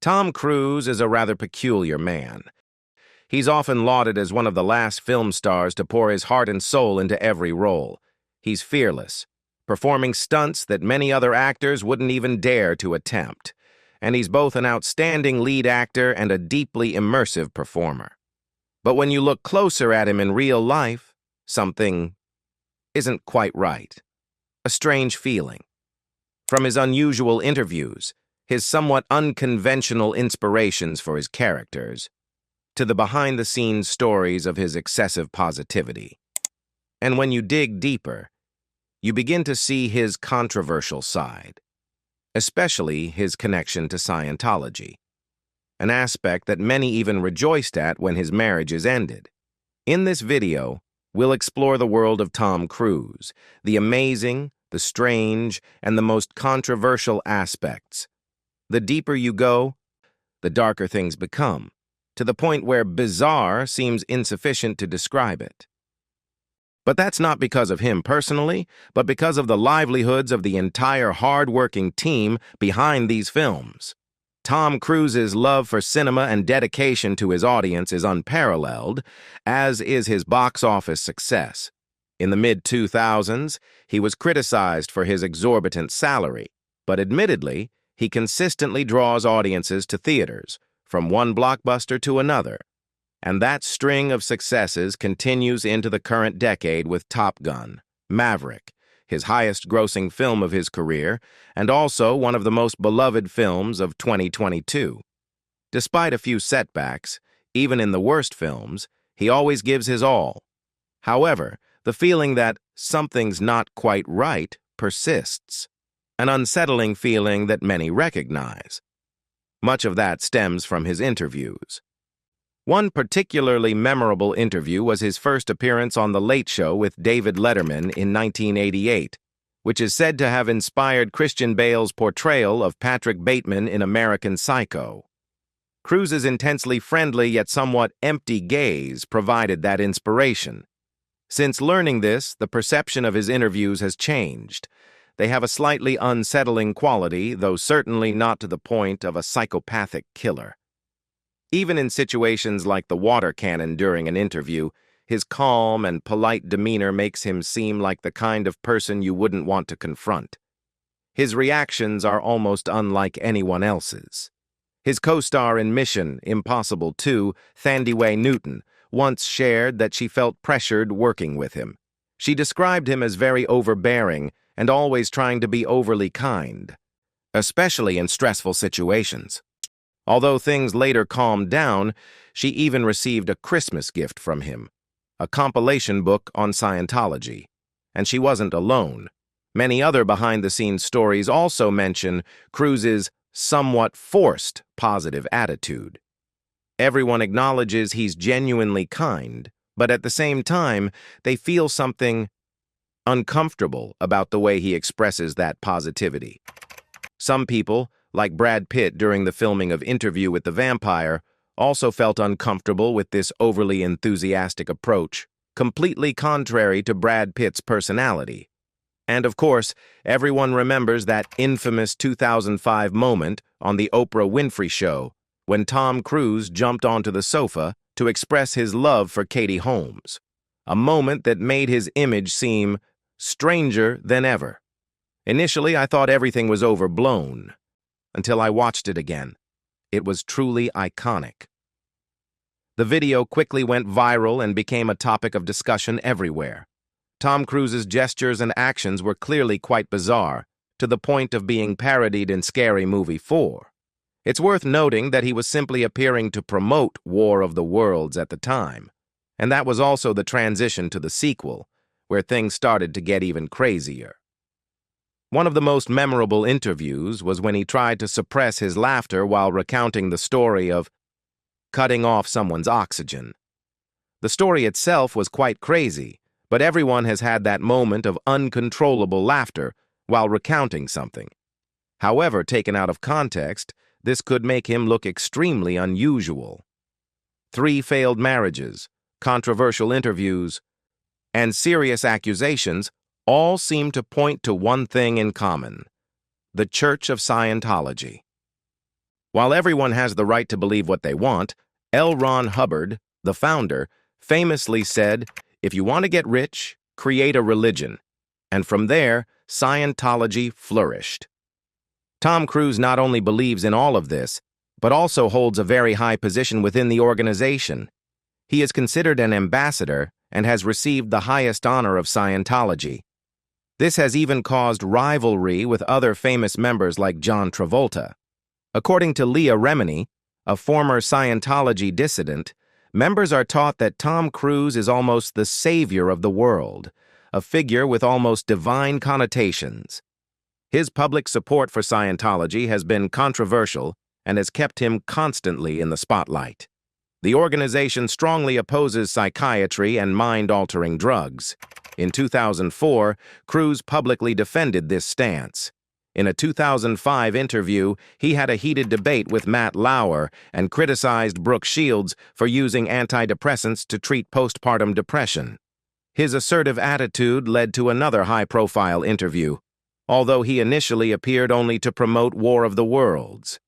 Tom Cruise is a rather peculiar man. He's often lauded as one of the last film stars to pour his heart and soul into every role. He's fearless, performing stunts that many other actors wouldn't even dare to attempt. And he's both an outstanding lead actor and a deeply immersive performer. But when you look closer at him in real life, something isn't quite right. A strange feeling. From his unusual interviews, his somewhat unconventional inspirations for his characters, to the behind-the-scenes stories of his excessive positivity. And when you dig deeper, you begin to see his controversial side, especially his connection to Scientology, an aspect that many even rejoiced at when his marriages ended. In this video, we'll explore the world of Tom Cruise, the amazing, the strange, and the most controversial aspects. The deeper you go, the darker things become, to the point where bizarre seems insufficient to describe it. But that's not because of him personally, but because of the livelihoods of the entire hard-working team behind these films. Tom Cruise's love for cinema and dedication to his audience is unparalleled, as is his box office success. In the mid-2000s, he was criticized for his exorbitant salary, but admittedly, he consistently draws audiences to theaters, from one blockbuster to another. And that string of successes continues into the current decade with Top Gun, Maverick, his highest-grossing film of his career, and also one of the most beloved films of 2022. Despite a few setbacks, even in the worst films, he always gives his all. However, the feeling that something's not quite right persists, an unsettling feeling that many recognize. Much of that stems from his interviews. One particularly memorable interview was his first appearance on The Late Show with David Letterman in 1988, which is said to have inspired Christian Bale's portrayal of Patrick Bateman in American Psycho. Cruise's intensely friendly yet somewhat empty gaze provided that inspiration. Since learning this, the perception of his interviews has changed. They have a slightly unsettling quality, though certainly not to the point of a psychopathic killer. Even in situations like the water cannon during an interview, his calm and polite demeanor makes him seem like the kind of person you wouldn't want to confront. His reactions are almost unlike anyone else's. His co-star in Mission Impossible 2, Thandiwe Newton, once shared that she felt pressured working with him. She described him as very overbearing and always trying to be overly kind, especially in stressful situations. Although things later calmed down, she even received a Christmas gift from him, a compilation book on Scientology. And she wasn't alone. Many other behind-the-scenes stories also mention Cruise's somewhat forced positive attitude. Everyone acknowledges he's genuinely kind, but at the same time, they feel something uncomfortable about the way he expresses that positivity. Some people, like Brad Pitt during the filming of Interview with the Vampire, also felt uncomfortable with this overly enthusiastic approach, completely contrary to Brad Pitt's personality. And of course, everyone remembers that infamous 2005 moment on the Oprah Winfrey Show, when Tom Cruise jumped onto the sofa to express his love for Katie Holmes, a moment that made his image seem stranger than ever. Initially, I thought everything was overblown, until I watched it again. It was truly iconic. The video quickly went viral and became a topic of discussion everywhere. Tom Cruise's gestures and actions were clearly quite bizarre, to the point of being parodied in Scary Movie 4. It's worth noting that he was simply appearing to promote War of the Worlds at the time, and that was also the transition to the sequel, where things started to get even crazier. One of the most memorable interviews was when he tried to suppress his laughter while recounting the story of cutting off someone's oxygen. The story itself was quite crazy, but everyone has had that moment of uncontrollable laughter while recounting something. However, taken out of context, this could make him look extremely unusual. 3 failed marriages, controversial interviews, and serious accusations all seem to point to one thing in common: the Church of Scientology. While everyone has the right to believe what they want, L. Ron Hubbard, the founder, famously said, "If you want to get rich, create a religion." And from there, Scientology flourished. Tom Cruise not only believes in all of this, but also holds a very high position within the organization. He is considered an ambassador and has received the highest honor of Scientology. This has even caused rivalry with other famous members like John Travolta. According to Leah Remini, a former Scientology dissident, members are taught that Tom Cruise is almost the savior of the world, a figure with almost divine connotations. His public support for Scientology has been controversial and has kept him constantly in the spotlight. The organization strongly opposes psychiatry and mind-altering drugs. In 2004, Cruise publicly defended this stance. In a 2005 interview, he had a heated debate with Matt Lauer and criticized Brooke Shields for using antidepressants to treat postpartum depression. His assertive attitude led to another high-profile interview, although he initially appeared only to promote War of the Worlds.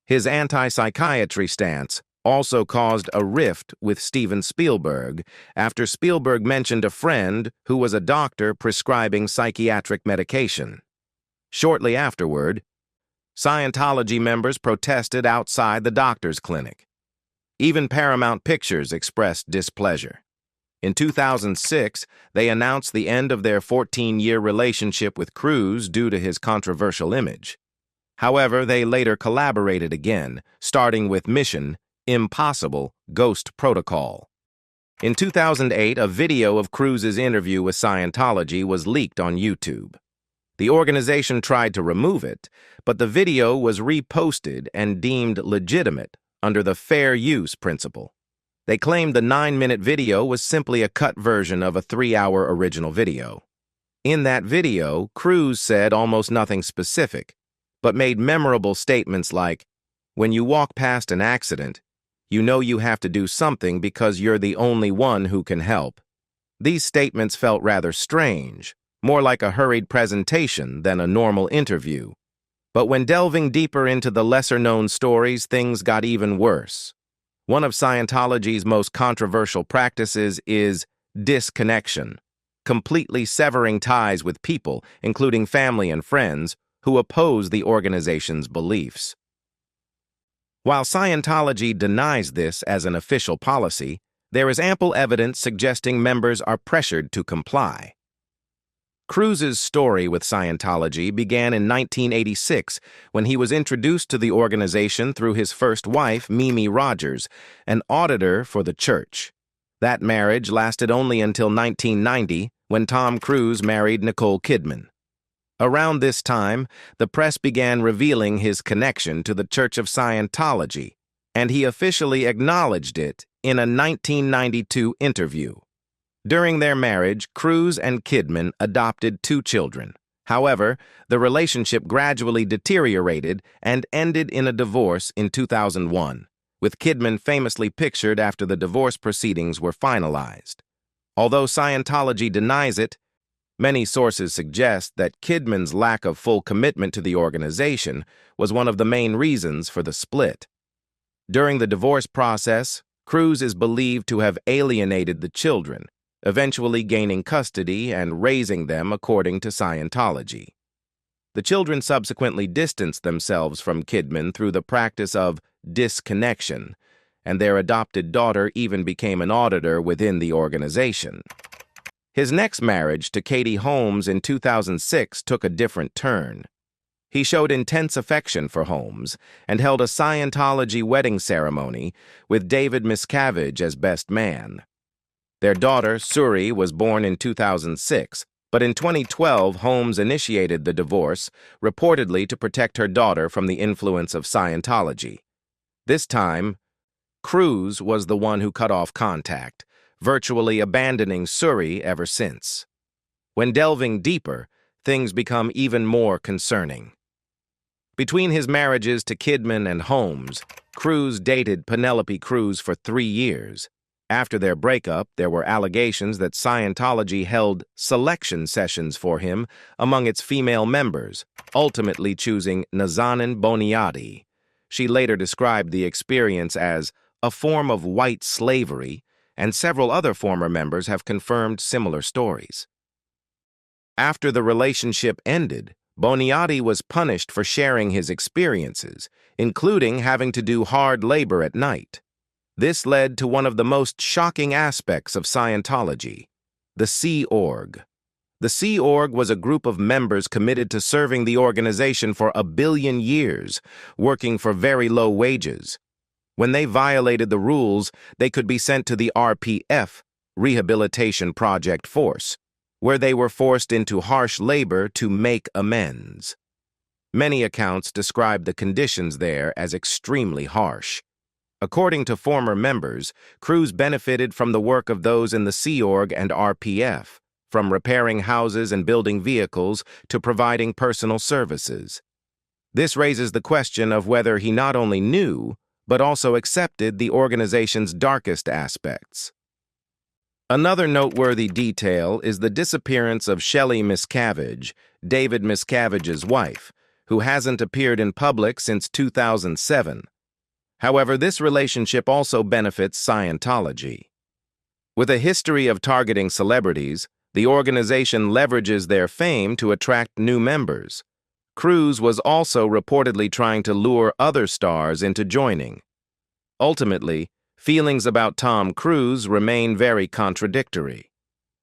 His anti-psychiatry stance also caused a rift with Steven Spielberg after Spielberg mentioned a friend who was a doctor prescribing psychiatric medication. Shortly afterward, Scientology members protested outside the doctor's clinic. Even Paramount Pictures expressed displeasure. In 2006, they announced the end of their 14-year relationship with Cruise due to his controversial image. However, they later collaborated again, starting with Mission Impossible Ghost Protocol. In 2008, a video of Cruise's interview with Scientology was leaked on YouTube. The organization tried to remove it, but the video was reposted and deemed legitimate under the fair use principle. They claimed the 9-minute video was simply a cut version of a 3-hour original video. In that video, Cruise said almost nothing specific, but made memorable statements like, "When you walk past an accident, you know you have to do something because you're the only one who can help." These statements felt rather strange, more like a hurried presentation than a normal interview. But when delving deeper into the lesser-known stories, things got even worse. One of Scientology's most controversial practices is disconnection, completely severing ties with people, including family and friends, who oppose the organization's beliefs. While Scientology denies this as an official policy, there is ample evidence suggesting members are pressured to comply. Cruise's story with Scientology began in 1986 when he was introduced to the organization through his first wife, Mimi Rogers, an auditor for the church. That marriage lasted only until 1990, when Tom Cruise married Nicole Kidman. Around this time, the press began revealing his connection to the Church of Scientology, and he officially acknowledged it in a 1992 interview. During their marriage, Cruise and Kidman adopted 2 children. However, the relationship gradually deteriorated and ended in a divorce in 2001, with Kidman famously pictured after the divorce proceedings were finalized. Although Scientology denies it, many sources suggest that Kidman's lack of full commitment to the organization was one of the main reasons for the split. During the divorce process, Cruise is believed to have alienated the children, eventually gaining custody and raising them according to Scientology. The children subsequently distanced themselves from Kidman through the practice of disconnection, and their adopted daughter even became an auditor within the organization. His next marriage to Katie Holmes in 2006 took a different turn. He showed intense affection for Holmes and held a Scientology wedding ceremony with David Miscavige as best man. Their daughter, Suri, was born in 2006, but in 2012, Holmes initiated the divorce, reportedly to protect her daughter from the influence of Scientology. This time, Cruise was the one who cut off contact, virtually abandoning Suri ever since. When delving deeper, things become even more concerning. Between his marriages to Kidman and Holmes, Cruise dated Penelope Cruz for 3 years. After their breakup, there were allegations that Scientology held selection sessions for him among its female members, ultimately choosing Nazanin Boniadi. She later described the experience as a form of white slavery, and several other former members have confirmed similar stories. After the relationship ended, Boniati was punished for sharing his experiences, including having to do hard labor at night. This led to one of the most shocking aspects of Scientology, the Sea Org. The Sea Org was a group of members committed to serving the organization for 1 billion years, working for very low wages. When they violated the rules, they could be sent to the RPF, Rehabilitation Project Force, where they were forced into harsh labor to make amends. Many accounts describe the conditions there as extremely harsh. According to former members, crews benefited from the work of those in the Sea Org and RPF, from repairing houses and building vehicles to providing personal services. This raises the question of whether he not only knew, but also accepted the organization's darkest aspects. Another noteworthy detail is the disappearance of Shelley Miscavige, David Miscavige's wife, who hasn't appeared in public since 2007. However, this relationship also benefits Scientology. With a history of targeting celebrities, the organization leverages their fame to attract new members. Cruise was also reportedly trying to lure other stars into joining. Ultimately, feelings about Tom Cruise remain very contradictory.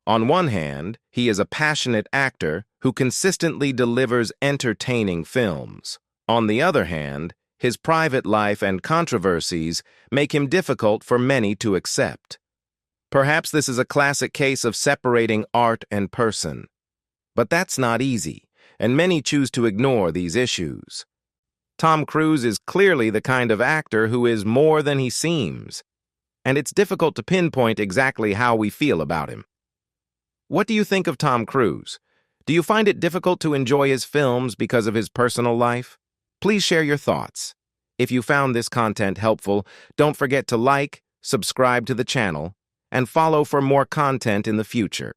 On one hand, he is a passionate actor who consistently delivers entertaining films. On the other hand, his private life and controversies make him difficult for many to accept. Perhaps this is a classic case of separating art and person. But that's not easy, and many choose to ignore these issues. Tom Cruise is clearly the kind of actor who is more than he seems, and it's difficult to pinpoint exactly how we feel about him. What do you think of Tom Cruise? Do you find it difficult to enjoy his films because of his personal life? Please share your thoughts. If you found this content helpful, don't forget to like, subscribe to the channel, and follow for more content in the future.